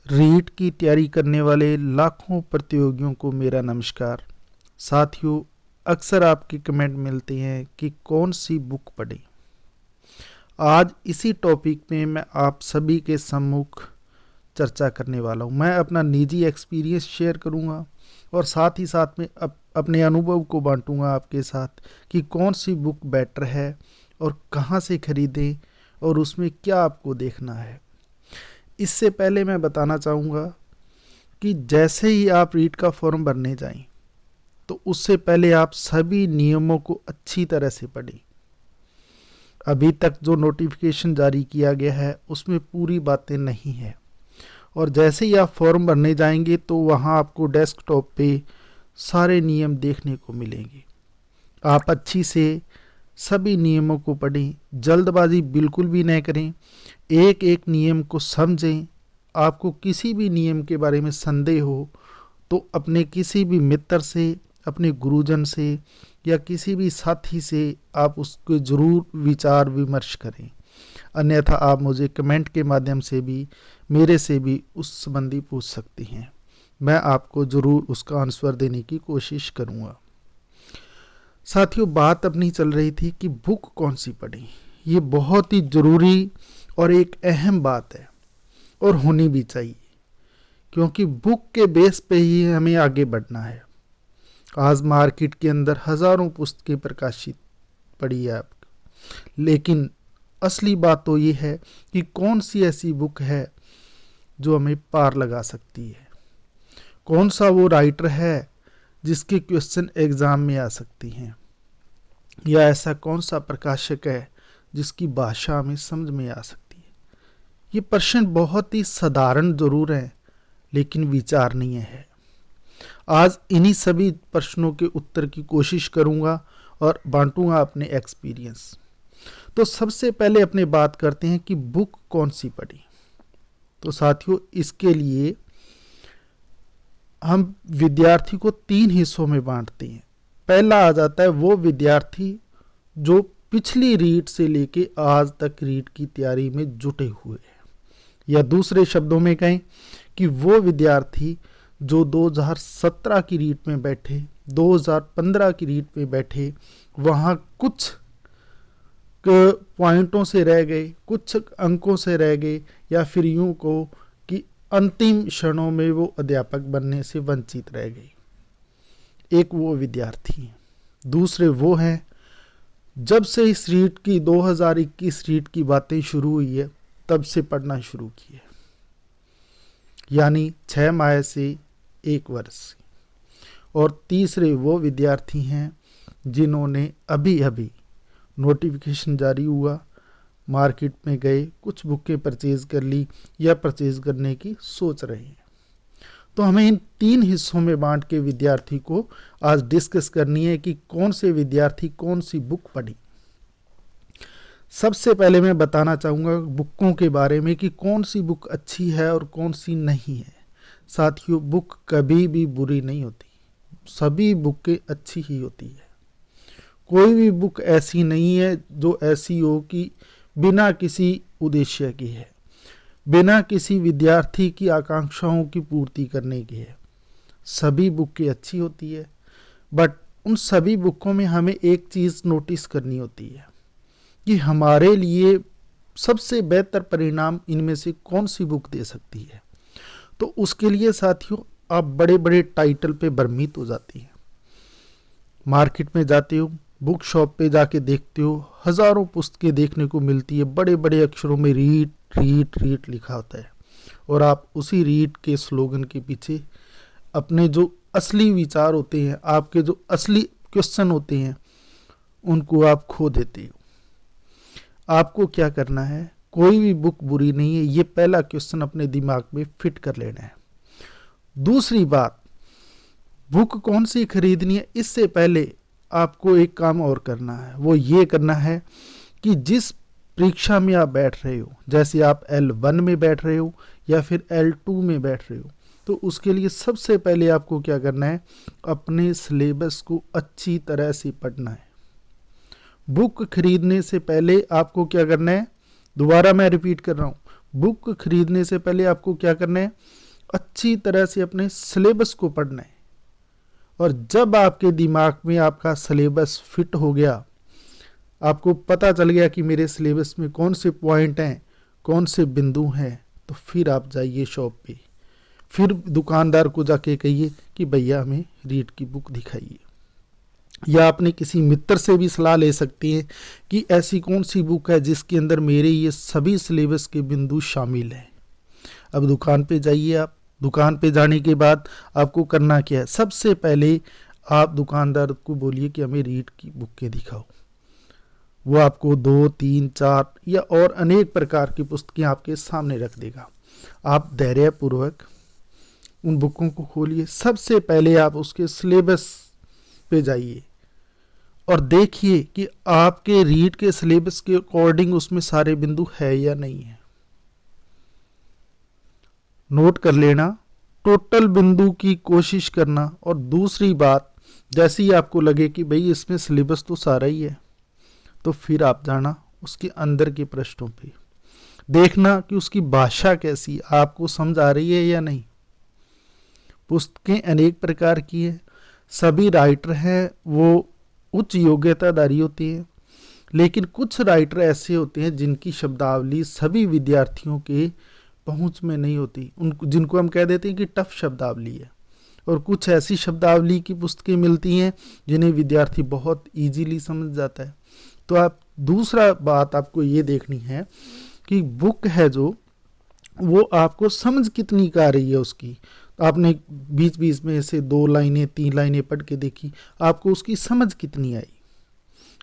रीट की तैयारी करने वाले लाखों प्रतियोगियों को मेरा नमस्कार। साथियों, अक्सर आपके कमेंट मिलते हैं कि कौन सी बुक पढ़ें। आज इसी टॉपिक में मैं आप सभी के सम्मुख चर्चा करने वाला हूं। मैं अपना निजी एक्सपीरियंस शेयर करूंगा और साथ ही साथ में अपने अनुभव को बांटूंगा आपके साथ कि कौन सी बुक बेटर है और कहां से खरीदें और उसमें क्या आपको देखना है। इससे पहले मैं बताना चाहूँगा कि जैसे ही आप रीट का फॉर्म भरने जाएं तो उससे पहले आप सभी नियमों को अच्छी तरह से पढ़ें। अभी तक जो नोटिफिकेशन जारी किया गया है उसमें पूरी बातें नहीं है, और जैसे ही आप फॉर्म भरने जाएंगे तो वहाँ आपको डेस्कटॉप पे सारे नियम देखने को मिलेंगे। आप अच्छी से सभी नियमों को पढ़ें, जल्दबाजी बिल्कुल भी नहीं करें, एक एक नियम को समझें। आपको किसी भी नियम के बारे में संदेह हो तो अपने किसी भी मित्र से, अपने गुरुजन से या किसी भी साथी से आप उसके ज़रूर विचार विमर्श करें। अन्यथा आप मुझे कमेंट के माध्यम से भी, मेरे से भी उस संबंधी पूछ सकती हैं। मैं आपको ज़रूर उसका आंसर देने की कोशिश करूँगा। साथियों, बात अपनी चल रही थी कि बुक कौन सी पढ़ें। ये बहुत ही ज़रूरी और एक अहम बात है और होनी भी चाहिए, क्योंकि बुक के बेस पे ही हमें आगे बढ़ना है। आज मार्केट के अंदर हज़ारों पुस्तकें प्रकाशित पड़ी है आपको, लेकिन असली बात तो ये है कि कौन सी ऐसी बुक है जो हमें पार लगा सकती है। कौन सा वो राइटर है जिसके क्वेश्चन एग्ज़ाम में आ सकती हैं, या ऐसा कौन सा प्रकाशक है जिसकी भाषा हमें समझ में आ सकती है। ये प्रश्न बहुत ही साधारण जरूर है, लेकिन विचारणीय है। आज इन्हीं सभी प्रश्नों के उत्तर की कोशिश करूंगा और बांटूंगा अपने एक्सपीरियंस। तो सबसे पहले अपने बात करते हैं कि बुक कौन सी पढ़ी। तो साथियों, इसके लिए हम विद्यार्थी को 3 हिस्सों में बांटते हैं। पहला आ जाता है वो विद्यार्थी जो पिछली रीट से लेके आज तक रीट की तैयारी में जुटे हुए हैं, या दूसरे शब्दों में कहें कि वो विद्यार्थी जो 2017 की रीट में बैठे, 2015 की रीट में बैठे, वहाँ कुछ पॉइंटों से रह गए, कुछ अंकों से रह गए, या फिर यूं को कि अंतिम क्षणों में वो अध्यापक बनने से वंचित रह गए। एक वो विद्यार्थी है। दूसरे वो हैं जब से इस रीट की 2021 रीट की बातें शुरू हुई है तब से पढ़ना शुरू किया, यानी 6 माह से 1 वर्ष। और तीसरे वो विद्यार्थी हैं जिन्होंने अभी अभी नोटिफिकेशन जारी हुआ, मार्केट में गए, कुछ बुकें परचेज कर ली या परचेज करने की सोच रहे हैं। तो हमें इन 3 हिस्सों में बांट के विद्यार्थी को आज डिस्कस करनी है कि कौन से विद्यार्थी कौन सी बुक पढ़ी। सबसे पहले मैं बताना चाहूँगा बुकों के बारे में कि कौन सी बुक अच्छी है और कौन सी नहीं है। साथियों, बुक कभी भी बुरी नहीं होती, सभी बुकें अच्छी ही होती है। कोई भी बुक ऐसी नहीं है जो ऐसी हो कि बिना किसी उद्देश्य की है, बिना किसी विद्यार्थी की आकांक्षाओं की पूर्ति करने की है। सभी बुकें अच्छी होती है, बट उन सभी बुकों में हमें एक चीज़ नोटिस करनी होती है कि हमारे लिए सबसे बेहतर परिणाम इनमें से कौन सी बुक दे सकती है। तो उसके लिए साथियों, आप बड़े बड़े टाइटल पे भ्रमित हो जाती हैं। मार्केट में जाते हो, बुक शॉप पे जाके देखते हो, हज़ारों पुस्तकें देखने को मिलती है, बड़े बड़े अक्षरों में रीट रीट रीट लिखा होता है, और आप उसी रीट के स्लोगन के पीछे अपने जो असली विचार होते हैं, आपके जो असली क्वेश्चन होते हैं, उनको आप खो देते हो। आपको क्या करना है, कोई भी बुक बुरी नहीं है, ये पहला क्वेश्चन अपने दिमाग में फिट कर लेना है। दूसरी बात, बुक कौन सी खरीदनी है, इससे पहले आपको एक काम और करना है। वो ये करना है कि जिस परीक्षा में आप बैठ रहे हो, जैसे आप L1 में बैठ रहे हो या फिर L2 में बैठ रहे हो, तो उसके लिए सबसे पहले आपको क्या करना है, अपने सिलेबस को अच्छी तरह से पढ़ना है। बुक खरीदने से पहले आपको क्या करना है, दोबारा मैं रिपीट कर रहा हूँ, बुक खरीदने से पहले आपको क्या करना है, अच्छी तरह से अपने सिलेबस को पढ़ना है। और जब आपके दिमाग में आपका सिलेबस फिट हो गया, आपको पता चल गया कि मेरे सिलेबस में कौन से पॉइंट हैं, कौन से बिंदु हैं, तो फिर आप जाइए शॉप पे, फिर दुकानदार को जाके कहिए कि भैया हमें रीड की बुक दिखाइए। या अपने किसी मित्र से भी सलाह ले सकती हैं कि ऐसी कौन सी बुक है जिसके अंदर मेरे ये सभी सिलेबस के बिंदु शामिल हैं। अब दुकान पे जाइए आप। दुकान पे जाने के बाद आपको करना क्या है, सबसे पहले आप दुकानदार को बोलिए कि हमें रीड की बुकें दिखाओ। वो आपको 2, 3, 4 या और अनेक प्रकार की पुस्तकें आपके सामने रख देगा। आप धैर्यपूर्वक उन बुकों को खोलिए। सबसे पहले आप उसके सिलेबस पे जाइए और देखिए कि आपके रीड के सिलेबस के अकॉर्डिंग उसमें सारे बिंदु है या नहीं है। नोट कर लेना, टोटल बिंदु की कोशिश करना। और दूसरी बात, जैसे ही आपको लगे कि भाई इसमें सिलेबस तो सारा ही है, तो फिर आप जाना उसके अंदर के प्रश्नों पे, देखना कि उसकी भाषा कैसी, आपको समझ आ रही है या नहीं। पुस्तकें अनेक प्रकार की है, सभी राइटर हैं वो उच्च योग्यताधारी होते हैं, लेकिन कुछ राइटर ऐसे होते हैं जिनकी शब्दावली सभी विद्यार्थियों के पहुंच में नहीं होती, उन जिनको हम कह देते हैं कि टफ शब्दावली है। और कुछ ऐसी शब्दावली की पुस्तकें मिलती हैं जिन्हें विद्यार्थी बहुत इजीली समझ जाता है। तो आप दूसरा बात आपको ये देखनी है कि बुक है जो, वो आपको समझ कितनी का आ रही है उसकी। तो आपने बीच बीच में से 2 लाइनें 3 लाइनें पढ़ के देखी, आपको उसकी समझ कितनी आई,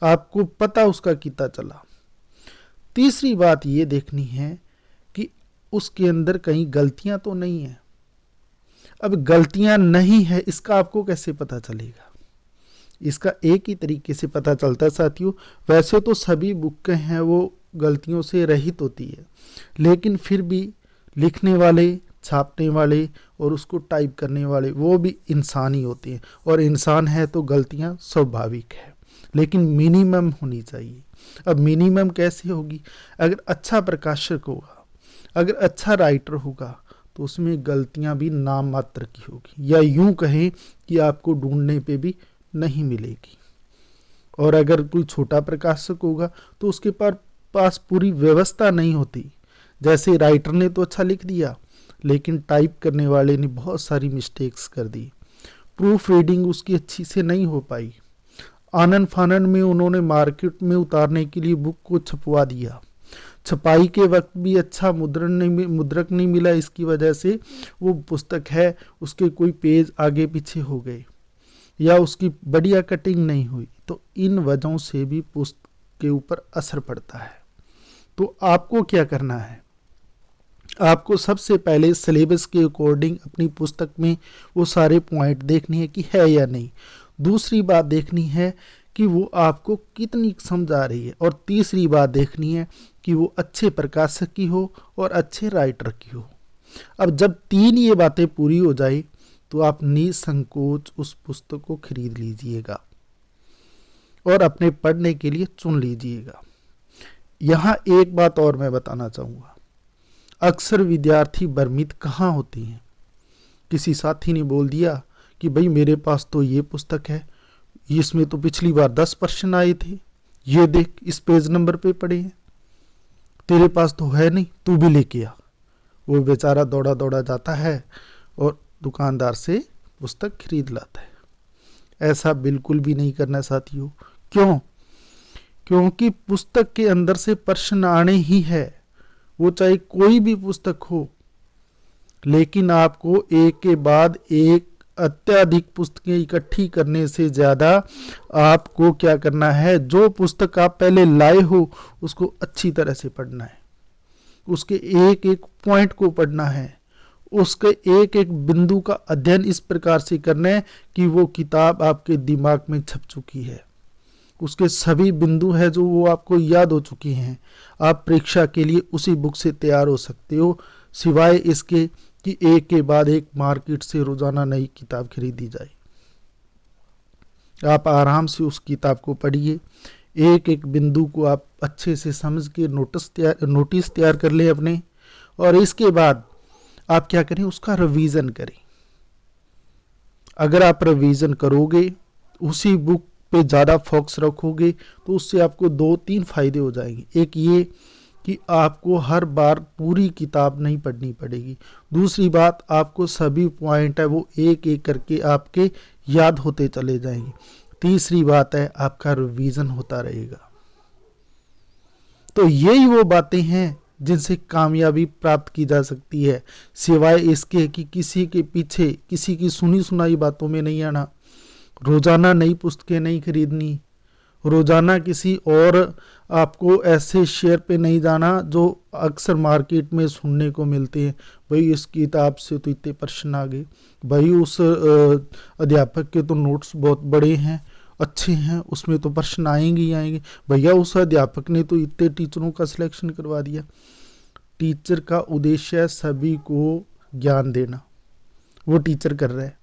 आपको पता उसका कितना चला। तीसरी बात ये देखनी है कि उसके अंदर कहीं गलतियां तो नहीं है। अब गलतियां नहीं है इसका आपको कैसे पता चलेगा? इसका एक ही तरीके से पता चलता है साथियों। वैसे तो सभी बुकें हैं वो गलतियों से रहित होती है, लेकिन फिर भी लिखने वाले, छापने वाले और उसको टाइप करने वाले वो भी इंसान ही होते हैं। और इंसान है तो गलतियां स्वाभाविक है, लेकिन मिनिमम होनी चाहिए। अब मिनिमम कैसे होगी? अगर अच्छा प्रकाशक होगा, अगर अच्छा राइटर होगा, तो उसमें गलतियां भी नाम मात्र की होगी, या यूं कहें कि आपको ढूंढने पे भी नहीं मिलेगी। और अगर कोई छोटा प्रकाशक होगा तो उसके पास पूरी व्यवस्था नहीं होती। जैसे राइटर ने तो अच्छा लिख दिया, लेकिन टाइप करने वाले ने बहुत सारी मिस्टेक्स कर दी, प्रूफ रीडिंग उसकी अच्छी से नहीं हो पाई, आनन फानन में उन्होंने मार्केट में उतारने के लिए बुक को छपवा दिया, छपाई के वक्त भी अच्छा मुद्रक नहीं मिला, इसकी वजह से वो पुस्तक है उसके कोई पेज आगे पीछे हो गए, या उसकी बढ़िया कटिंग नहीं हुई। तो इन वजहों से भी पुस्तक के ऊपर असर पड़ता है। तो आपको क्या करना है? आपको सबसे पहले सिलेबस के अकॉर्डिंग अपनी पुस्तक में वो सारे पॉइंट देखनी है कि है या नहीं। दूसरी बात देखनी है कि वो आपको कितनी समझ आ रही है। और तीसरी बात देखनी है कि वो अच्छे प्रकाशक की हो और अच्छे राइटर की हो। अब जब 3 ये बातें पूरी हो जाए तो आप निसंकोच उस पुस्तक को खरीद लीजिएगा और अपने पढ़ने के लिए चुन लीजिएगा। यहाँ एक बात और मैं बताना चाहूँगा, अक्सर विद्यार्थी भ्रमित कहाँ होते हैं। किसी साथी ने बोल दिया कि भाई मेरे पास तो ये पुस्तक है, इसमें तो पिछली बार 10 प्रश्न आए थे, ये देख इस पेज नंबर पे पड़े हैं, तेरे पास तो है नहीं, तू भी लेके आ। वो बेचारा दौड़ा दौड़ा जाता है और दुकानदार से पुस्तक खरीद लाता है। ऐसा बिल्कुल भी नहीं करना साथियों। क्यों? क्योंकि पुस्तक के अंदर से प्रश्न आने ही है, वो चाहे कोई भी पुस्तक हो। लेकिन आपको एक के बाद एक अत्यधिक पुस्तकें इकट्ठी करने से ज़्यादा आपको क्या करना है, जो पुस्तक आप पहले लाए हो उसको अच्छी तरह से पढ़ना है, उसके एक एक पॉइंट को पढ़ना है, उसके एक एक बिंदु का अध्ययन इस प्रकार से करना है कि वो किताब आपके दिमाग में छप चुकी है, उसके सभी बिंदु है जो वो आपको याद हो चुकी हैं। आप परीक्षा के लिए उसी बुक से तैयार हो सकते हो, सिवाय इसके कि एक के बाद एक मार्केट से रोजाना नई किताब खरीदी जाए। आप आराम से उस किताब को पढ़िए, एक एक बिंदु को आप अच्छे से समझ के नोटिस तैयार कर लें अपने, और इसके बाद आप क्या करें, उसका रिवीजन करें। अगर आप रिवीजन करोगे, उसी बुक पे ज़्यादा फोकस रखोगे, तो उससे आपको 2-3 फायदे हो जाएंगे। एक ये कि आपको हर बार पूरी किताब नहीं पढ़नी पड़ेगी। दूसरी बात, आपको सभी पॉइंट है वो एक एक करके आपके याद होते चले जाएंगे। तीसरी बात है, आपका रिवीजन होता रहेगा। तो यही वो बातें हैं जिनसे कामयाबी प्राप्त की जा सकती है, सिवाय इसके कि किसी के पीछे किसी की सुनी सुनाई बातों में नहीं आना। रोजाना नई पुस्तकें नहीं खरीदनी, रोजाना किसी और आपको ऐसे शेयर पे नहीं जाना जो अक्सर मार्केट में सुनने को मिलते हैं। भाई इस किताब से तो इतने प्रश्न आ गए, भाई उस अध्यापक के तो नोट्स बहुत बड़े हैं, अच्छे हैं, उसमें तो प्रश्न आएंगे ही आएंगे, भैया उस अध्यापक ने तो इतने टीचरों का सिलेक्शन करवा दिया। टीचर का उद्देश्य है सभी को ज्ञान देना, वो टीचर कर रहा है।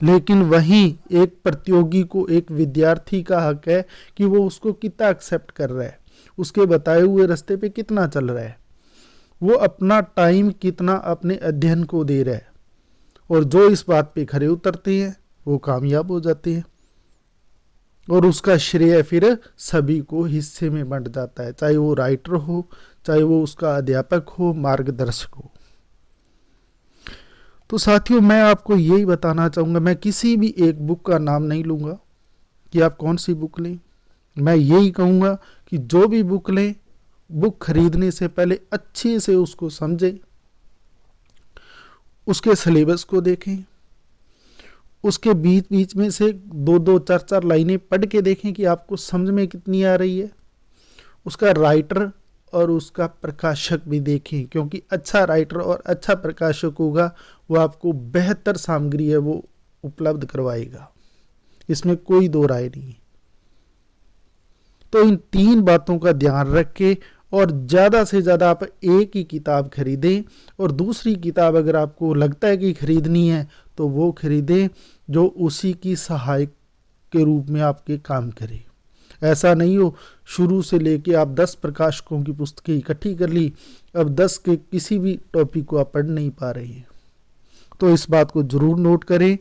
लेकिन वहीं एक प्रतियोगी को, एक विद्यार्थी का हक है कि वो उसको कितना एक्सेप्ट कर रहा है, उसके बताए हुए रास्ते पे कितना चल रहा है, वो अपना टाइम कितना अपने अध्ययन को दे रहा है। और जो इस बात पे खरे उतरते हैं वो कामयाब हो जाते हैं, और उसका श्रेय फिर सभी को हिस्से में बंट जाता है, चाहे वो राइटर हो, चाहे वो उसका अध्यापक हो, मार्गदर्शक हो। तो साथियों, मैं आपको यही बताना चाहूँगा, मैं किसी भी एक बुक का नाम नहीं लूँगा कि आप कौन सी बुक लें। मैं यही कहूँगा कि जो भी बुक लें, बुक खरीदने से पहले अच्छे से उसको समझें, उसके सिलेबस को देखें, उसके बीच बीच में से 2-2, 4-4 लाइनें पढ़ के देखें कि आपको समझ में कितनी आ रही है। उसका राइटर और उसका प्रकाशक भी देखें, क्योंकि अच्छा राइटर और अच्छा प्रकाशक होगा वो आपको बेहतर सामग्री है वो उपलब्ध करवाएगा, इसमें कोई दो राय नहीं। तो इन 3 बातों का ध्यान रख के और ज़्यादा से ज़्यादा आप एक ही किताब खरीदें, और दूसरी किताब अगर आपको लगता है कि खरीदनी है तो वो खरीदें जो उसी की सहायक के रूप में आपके काम करे। ऐसा नहीं हो शुरू से लेके आप 10 प्रकाशकों की पुस्तकें इकट्ठी कर ली, अब 10 के किसी भी टॉपिक को आप पढ़ नहीं पा रहे हैं। तो इस बात को जरूर नोट करें।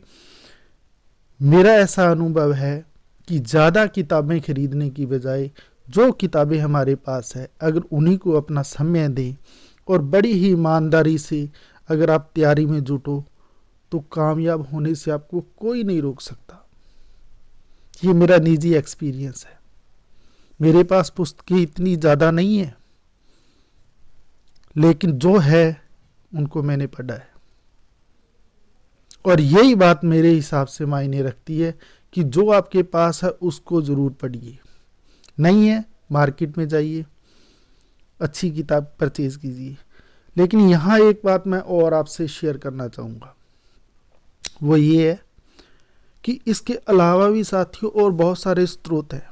मेरा ऐसा अनुभव है कि ज़्यादा किताबें खरीदने की बजाय जो किताबें हमारे पास है, अगर उन्हीं को अपना समय दें और बड़ी ही ईमानदारी से अगर आप तैयारी में जुटो, तो कामयाब होने से आपको कोई नहीं रोक सकता। ये मेरा निजी एक्सपीरियंस है। मेरे पास पुस्तकें इतनी ज़्यादा नहीं है, लेकिन जो है उनको मैंने पढ़ा है, और यही बात मेरे हिसाब से मायने रखती है कि जो आपके पास है उसको ज़रूर पढ़िए। नहीं है, मार्केट में जाइए, अच्छी किताब परचेज कीजिए। लेकिन यहाँ एक बात मैं और आपसे शेयर करना चाहूँगा, वो ये है कि इसके अलावा भी साथियों और बहुत सारे स्रोत हैं।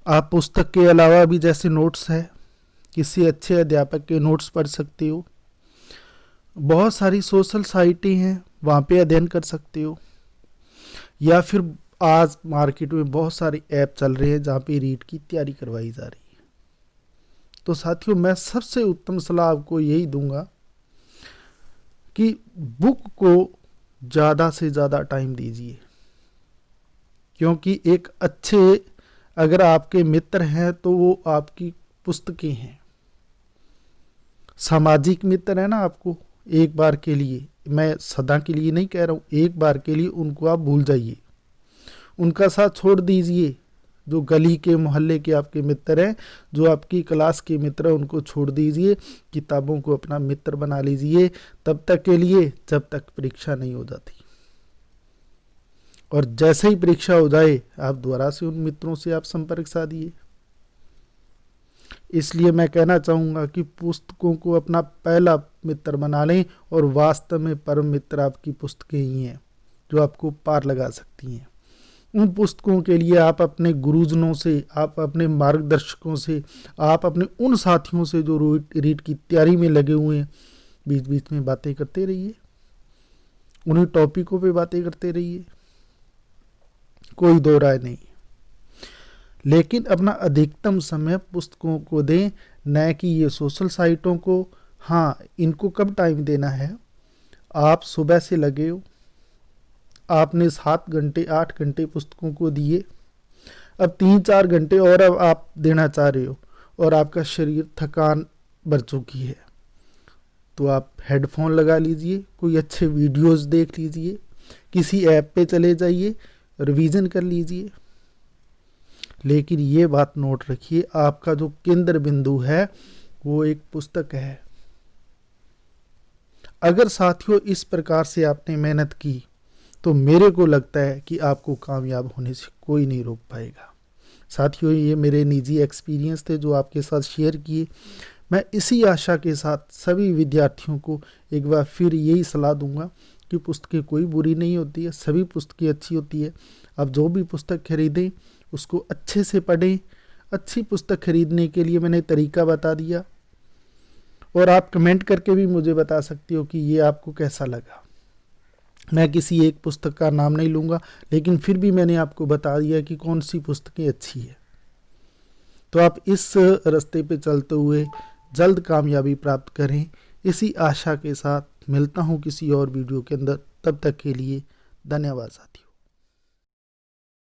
आप पुस्तक के अलावा भी जैसे नोट्स है, किसी अच्छे अध्यापक के नोट्स पढ़ सकते हो, बहुत सारी सोशल साइटें हैं वहाँ पे अध्ययन कर सकते हो, या फिर आज मार्केट में बहुत सारे ऐप चल रहे हैं जहाँ पे रीट की तैयारी करवाई जा रही है। तो साथियों, मैं सबसे उत्तम सलाह आपको यही दूंगा कि बुक को ज़्यादा से ज़्यादा टाइम दीजिए, क्योंकि एक अच्छे अगर आपके मित्र हैं तो वो आपकी पुस्तकें हैं। सामाजिक मित्र है ना, आपको एक बार के लिए, मैं सदा के लिए नहीं कह रहा हूँ, एक बार के लिए उनको आप भूल जाइए, उनका साथ छोड़ दीजिए। जो गली के मोहल्ले के आपके मित्र हैं, जो आपकी क्लास के मित्र हैं, उनको छोड़ दीजिए, किताबों को अपना मित्र बना लीजिए तब तक के लिए जब तक परीक्षा नहीं हो जाती। और जैसे ही परीक्षा हो जाए आप दोबारा से उन मित्रों से आप संपर्क साधिए। इसलिए मैं कहना चाहूँगा कि पुस्तकों को अपना पहला मित्र बना लें, और वास्तव में परम मित्र आपकी पुस्तकें ही हैं जो आपको पार लगा सकती हैं। उन पुस्तकों के लिए आप अपने गुरुजनों से, आप अपने मार्गदर्शकों से, आप अपने उन साथियों से जो रीट की तैयारी में लगे हुए हैं, बीच बीच में बातें करते रहिए, उन्हीं टॉपिकों पे बातें करते रहिए, कोई दो राय नहीं। लेकिन अपना अधिकतम समय पुस्तकों को दें, न कि ये सोशल साइटों को। हाँ, इनको कब टाइम देना है? आप सुबह से लगे हो, आपने 7 घंटे 8 घंटे पुस्तकों को दिए, अब 3-4 घंटे और अब आप देना चाह रहे हो और आपका शरीर थकान भर चुकी है, तो आप हेडफोन लगा लीजिए, कोई अच्छे वीडियोस देख लीजिए, किसी ऐप पे चले जाइए, रिवीजन कर लीजिए। लेकिन ये बात नोट रखिए, आपका जो केंद्र बिंदु है वो एक पुस्तक है। अगर साथियों इस प्रकार से आपने मेहनत की तो मेरे को लगता है कि आपको कामयाब होने से कोई नहीं रोक पाएगा। साथियों, ये मेरे निजी एक्सपीरियंस थे जो आपके साथ शेयर किए। मैं इसी आशा के साथ सभी विद्यार्थियों को एक बार फिर यही सलाह दूंगा कि पुस्तकें कोई बुरी नहीं होती है, सभी पुस्तकें अच्छी होती है। आप जो भी पुस्तक खरीदें उसको अच्छे से पढ़ें। अच्छी पुस्तक खरीदने के लिए मैंने तरीका बता दिया, और आप कमेंट करके भी मुझे बता सकते हो कि ये आपको कैसा लगा। मैं किसी एक पुस्तक का नाम नहीं लूँगा, लेकिन फिर भी मैंने आपको बता दिया कि कौन सी पुस्तकें अच्छी है। तो आप इस रास्ते पे चलते हुए जल्द कामयाबी प्राप्त करें, इसी आशा के साथ मिलता हूँ किसी और वीडियो के अंदर। तब तक के लिए धन्यवाद साथियों।